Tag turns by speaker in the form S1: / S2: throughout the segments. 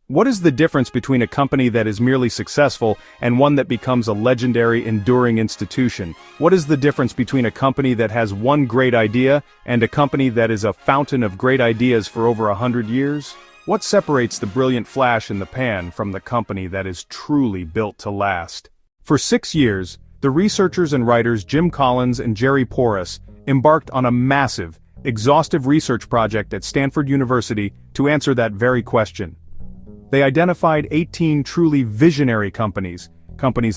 S1: What is the difference between a company that is merely successful and one that becomes a legendary, enduring institution? What is the difference between a company that has one great idea and a company that is a fountain of great ideas for over 100 years? What separates the brilliant flash in the pan from the company that is truly built to last? For 6 years, the researchers and writers Jim Collins and Jerry Porras embarked on a massive, exhaustive research project at Stanford University to answer that very question. They identified 18 truly visionary companies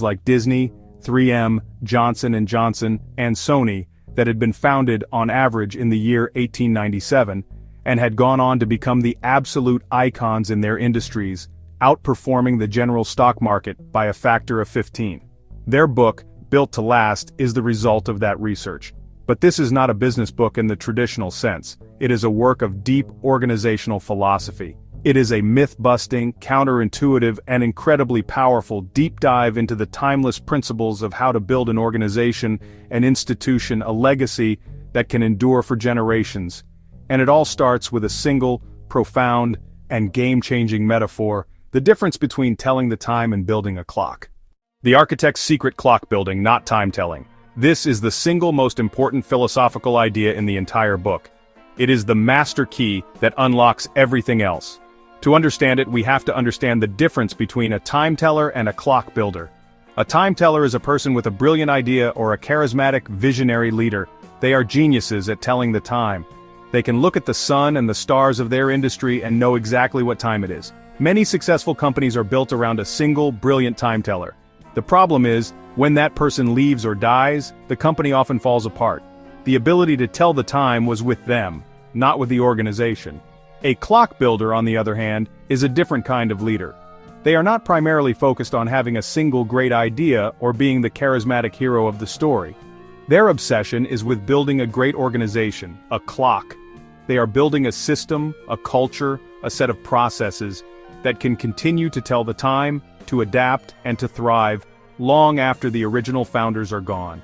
S1: like Disney, 3M, Johnson & Johnson, and Sony, that had been founded on average in the year 1897, and had gone on to become the absolute icons in their industries, outperforming the general stock market by a factor of 15. Their book, Built to Last, is the result of that research. But this is not a business book in the traditional sense. It is a work of deep organizational philosophy. It is a myth-busting, counterintuitive, and incredibly powerful deep dive into the timeless principles of how to build an organization, an institution, a legacy that can endure for generations. And it all starts with a single, profound, and game-changing metaphor: the difference between telling the time and building a clock. The architect's secret clock building, not time telling. This is the single most important philosophical idea in the entire book. It is the master key that unlocks everything else. To understand it, we have to understand the difference between a time teller and a clock builder. A time teller is a person with a brilliant idea or a charismatic, visionary leader. They are geniuses at telling the time. They can look at the sun and the stars of their industry and know exactly what time it is. Many successful companies are built around a single, brilliant time teller. The problem is, when that person leaves or dies, the company often falls apart. The ability to tell the time was with them, not with the organization. A clock builder, on the other hand, is a different kind of leader. They are not primarily focused on having a single great idea or being the charismatic hero of the story. Their obsession is with building a great organization, a clock. They are building a system, a culture, a set of processes that can continue to tell the time, to adapt, and to thrive long after the original founders are gone.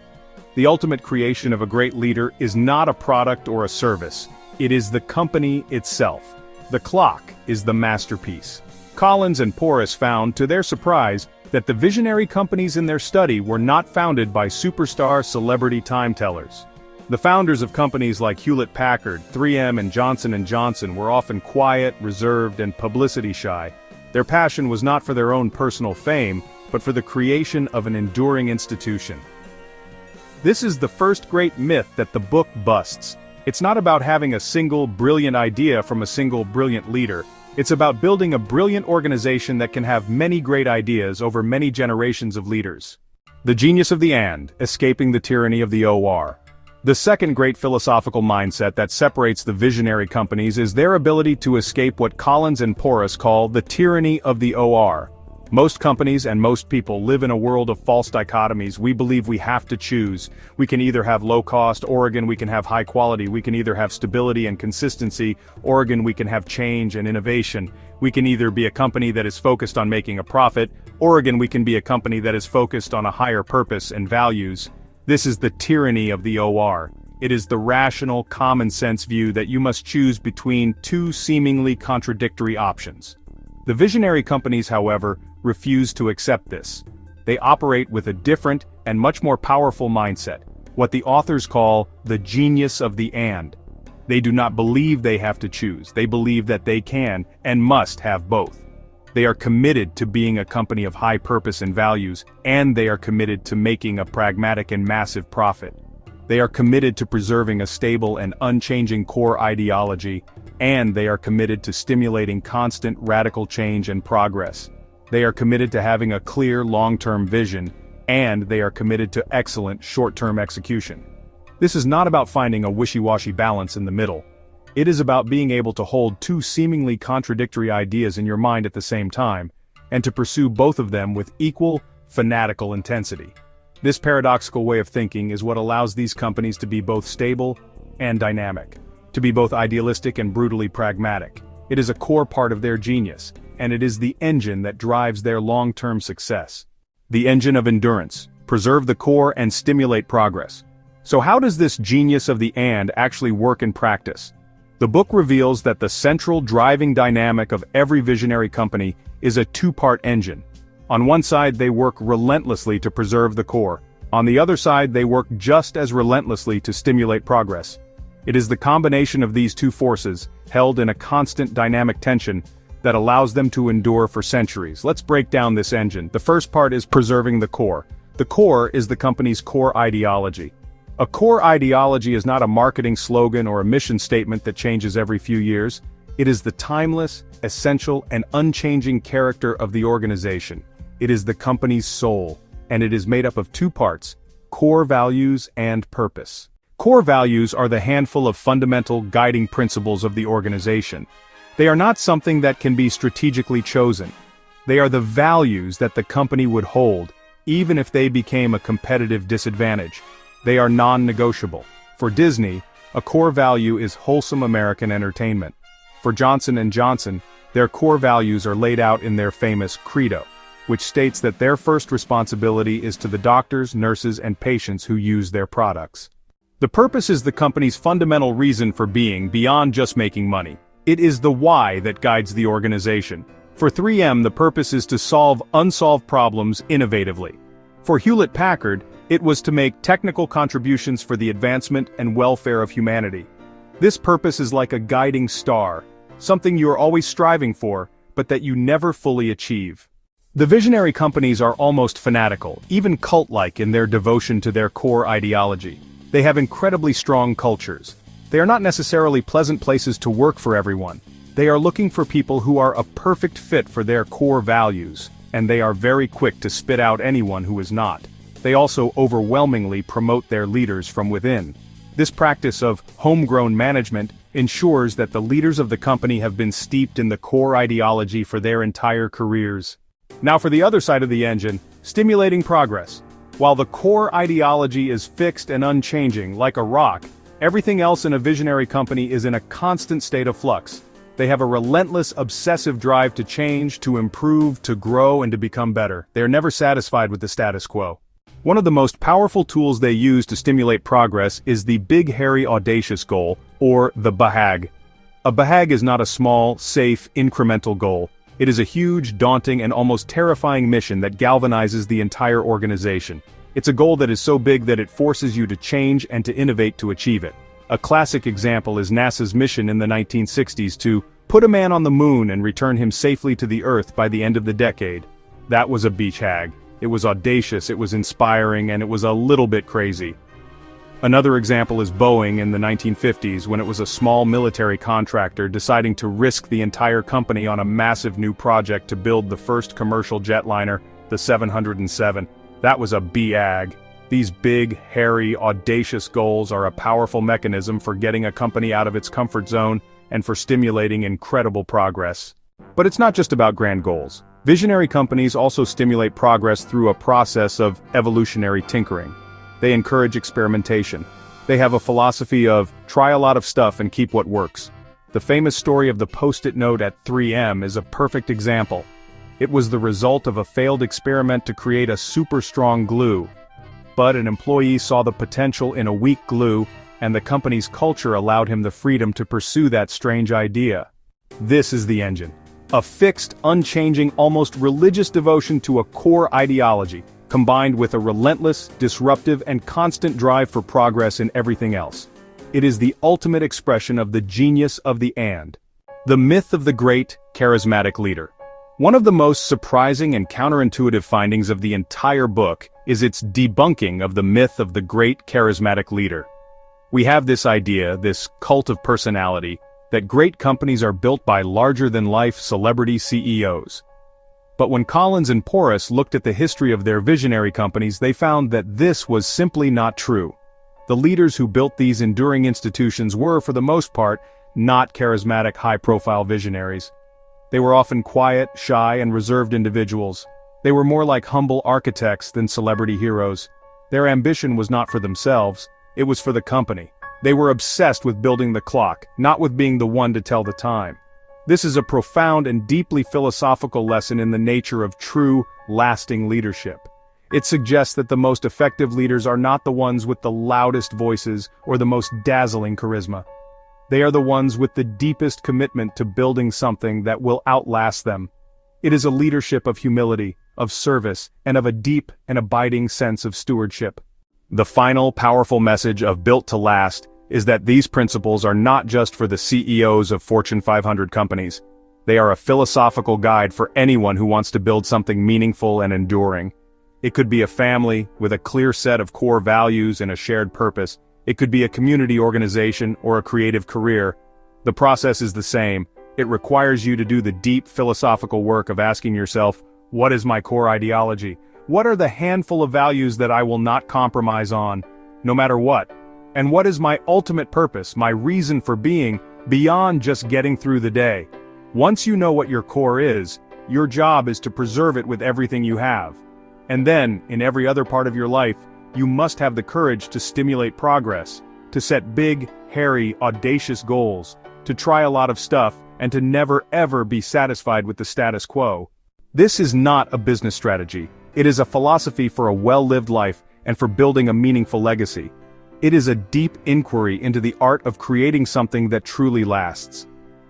S1: The ultimate creation of a great leader is not a product or a service. It is the company itself. The clock is the masterpiece. Collins and Porras found, to their surprise, that the visionary companies in their study were not founded by superstar celebrity time tellers. The founders of companies like Hewlett-Packard, 3M, and Johnson & Johnson were often quiet, reserved, and publicity-shy. Their passion was not for their own personal fame, but for the creation of an enduring institution. This is the first great myth that the book busts. It's not about having a single brilliant idea from a single brilliant leader. It's about building a brilliant organization that can have many great ideas over many generations of leaders. The genius of the and, escaping the tyranny of the OR. The second great philosophical mindset that separates the visionary companies is their ability to escape what Collins and Porras call the tyranny of the OR. Most companies and most people live in a world of false dichotomies. We believe we have to choose. We can either have low-cost, Oregon we can have high quality. We can either have stability and consistency, Oregon we can have change and innovation. We can either be a company that is focused on making a profit, Oregon we can be a company that is focused on a higher purpose and values. This is the tyranny of the OR. It is the rational, common-sense view that you must choose between two seemingly contradictory options. The visionary companies, however, refuse to accept this. They operate with a different and much more powerful mindset, what the authors call the genius of the and. They do not believe they have to choose. They believe that they can and must have both. They are committed to being a company of high purpose and values, and they are committed to making a pragmatic and massive profit. They are committed to preserving a stable and unchanging core ideology, and they are committed to stimulating constant radical change and progress. They are committed to having a clear long-term vision, and they are committed to excellent short-term execution. This is not about finding a wishy-washy balance in the middle. It is about being able to hold two seemingly contradictory ideas in your mind at the same time, and to pursue both of them with equal, fanatical intensity. This paradoxical way of thinking is what allows these companies to be both stable and dynamic, to be both idealistic and brutally pragmatic. It is a core part of their genius, and it is the engine that drives their long-term success. The engine of endurance, preserve the core and stimulate progress. So how does this genius of the and actually work in practice? The book reveals that the central driving dynamic of every visionary company is a two-part engine. On one side, they work relentlessly to preserve the core. On the other side, they work just as relentlessly to stimulate progress. It is the combination of these two forces, held in a constant dynamic tension, that allows them to endure for centuries. Let's break down this engine. The first part is preserving the core. The core is the company's core ideology. A core ideology is not a marketing slogan or a mission statement that changes every few years. It is the timeless, essential, and unchanging character of the organization. It is the company's soul, and it is made up of two parts: core values and purpose. Core values are the handful of fundamental guiding principles of the organization. They are not something that can be strategically chosen. They are the values that the company would hold, even if they became a competitive disadvantage. They are non-negotiable. For Disney, a core value is wholesome American entertainment. For Johnson & Johnson, their core values are laid out in their famous credo, which states that their first responsibility is to the doctors, nurses, and patients who use their products. The purpose is the company's fundamental reason for being beyond just making money. It is the why that guides the organization. For 3M, the purpose is to solve unsolved problems innovatively. For Hewlett-Packard, it was to make technical contributions for the advancement and welfare of humanity. This purpose is like a guiding star, something you are always striving for, but that you never fully achieve. The visionary companies are almost fanatical, even cult-like in their devotion to their core ideology. They have incredibly strong cultures. They are not necessarily pleasant places to work for everyone. They are looking for people who are a perfect fit for their core values, and they are very quick to spit out anyone who is not. They also overwhelmingly promote their leaders from within. This practice of homegrown management ensures that the leaders of the company have been steeped in the core ideology for their entire careers. Now for the other side of the engine, stimulating progress. While the core ideology is fixed and unchanging, like a rock, everything else in a visionary company is in a constant state of flux. They have a relentless, obsessive drive to change, to improve, to grow, and to become better. They are never satisfied with the status quo. One of the most powerful tools they use to stimulate progress is the big, hairy, audacious goal, or the BHAG. A BHAG is not a small, safe, incremental goal. It is a huge, daunting, and almost terrifying mission that galvanizes the entire organization. It's a goal that is so big that it forces you to change and to innovate to achieve it. A classic example is NASA's mission in the 1960s to put a man on the moon and return him safely to the Earth by the end of the decade. That was a BHAG. It was audacious, it was inspiring, and it was a little bit crazy. Another example is Boeing in the 1950s, when it was a small military contractor deciding to risk the entire company on a massive new project to build the first commercial jetliner, the 707. That was a BHAG. These big, hairy, audacious goals are a powerful mechanism for getting a company out of its comfort zone and for stimulating incredible progress. But it's not just about grand goals. Visionary companies also stimulate progress through a process of evolutionary tinkering. They encourage experimentation. They have a philosophy of try a lot of stuff and keep what works. The famous story of the Post-it note at 3M is a perfect example. It was the result of a failed experiment to create a super strong glue. But an employee saw the potential in a weak glue, and the company's culture allowed him the freedom to pursue that strange idea. This is the engine. A fixed, unchanging, almost religious devotion to a core ideology, combined with a relentless, disruptive, and constant drive for progress in everything else. It is the ultimate expression of the genius of the and. The myth of the great, charismatic leader. One of the most surprising and counterintuitive findings of the entire book is its debunking of the myth of the great, charismatic leader. We have this idea, this cult of personality, that great companies are built by larger-than-life celebrity CEOs. But when Collins and Porras looked at the history of their visionary companies, they found that this was simply not true. The leaders who built these enduring institutions were, for the most part, not charismatic, high-profile visionaries. They were often quiet, shy, and reserved individuals. They were more like humble architects than celebrity heroes. Their ambition was not for themselves, it was for the company. They were obsessed with building the clock, not with being the one to tell the time. This is a profound and deeply philosophical lesson in the nature of true, lasting leadership. It suggests that the most effective leaders are not the ones with the loudest voices or the most dazzling charisma. They are the ones with the deepest commitment to building something that will outlast them. It is a leadership of humility, of service, and of a deep and abiding sense of stewardship. The final powerful message of Built to Last is that these principles are not just for the CEOs of Fortune 500 companies. They are a philosophical guide for anyone who wants to build something meaningful and enduring. It could be a family with a clear set of core values and a shared purpose. It could be a community organization or a creative career. The process is the same. It requires you to do the deep philosophical work of asking yourself, what is my core ideology? What are the handful of values that I will not compromise on, no matter what? And what is my ultimate purpose, my reason for being, beyond just getting through the day? Once you know what your core is, your job is to preserve it with everything you have. And then, in every other part of your life, you must have the courage to stimulate progress, to set big, hairy, audacious goals, to try a lot of stuff, and to never ever be satisfied with the status quo. This is not a business strategy. It is a philosophy for a well-lived life and for building a meaningful legacy. It is a deep inquiry into the art of creating something that truly lasts.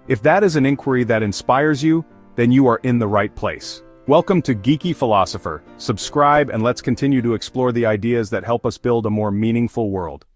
S1: If that is an inquiry that inspires you, then you are in the right place. Welcome to Geeky Philosopher. Subscribe and let's continue to explore the ideas that help us build a more meaningful world.